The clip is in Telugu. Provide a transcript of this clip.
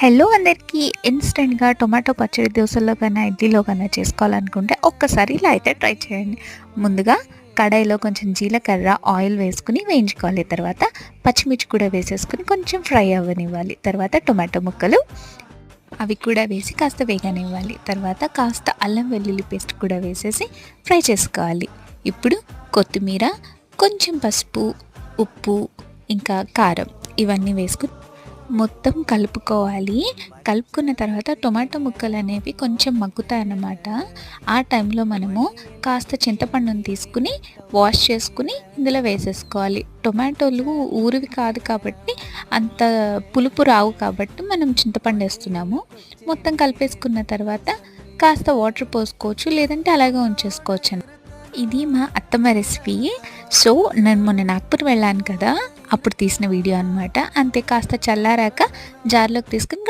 హలో అందరికీ. ఇన్స్టెంట్‌గా టొమాటో పచ్చడి దోసల్లో కన్నా, ఇడ్లీలో కన్నా చేసుకోవాలనుకుంటే ఒక్కసారి ఇలా అయితే ట్రై చేయండి. ముందుగా కడాయిలో కొంచెం జీలకర్ర, ఆయిల్ వేసుకొని వేయించుకోవాలి. తర్వాత పచ్చిమిర్చి కూడా వేసేసుకొని కొంచెం ఫ్రై అవ్వనివ్వాలి. తర్వాత టొమాటో ముక్కలు అవి కూడా వేసి కాస్త వేగనివ్వాలి. తర్వాత కాస్త అల్లం వెల్లుల్లి పేస్ట్ కూడా వేసేసి ఫ్రై చేసుకోవాలి. ఇప్పుడు కొత్తిమీర, కొంచెం పసుపు, ఉప్పు, ఇంకా కారం ఇవన్నీ వేసుకొని మొత్తం కలుపుకోవాలి. కలుపుకున్న తర్వాత టొమాటో ముక్కలు అనేవి కొంచెం మగ్గుతాయన్నమాట. ఆ టైంలో మనము కాస్త చింతపండుని తీసుకుని వాష్ చేసుకుని ఇందులో వేసేసుకోవాలి. టొమాటోలు ఊరివి కాదు కాబట్టి అంత పులుపు రావు కాబట్టి మనం చింతపండు వేస్తున్నాము. మొత్తం కలిపేసుకున్న తర్వాత కాస్త వాటర్ పోసుకోవచ్చు, లేదంటే అలాగే ఉంచేసుకోవచ్చు. ఇది మా అత్తమ్మ రెసిపీ. సో నేను మొన్న నాగ్పూర్ వెళ్ళాను కదా, అప్పుడు తీసిన వీడియో అనమాట. అంతే. కాస్త చల్లారాక జార్లోకి తీసుకుని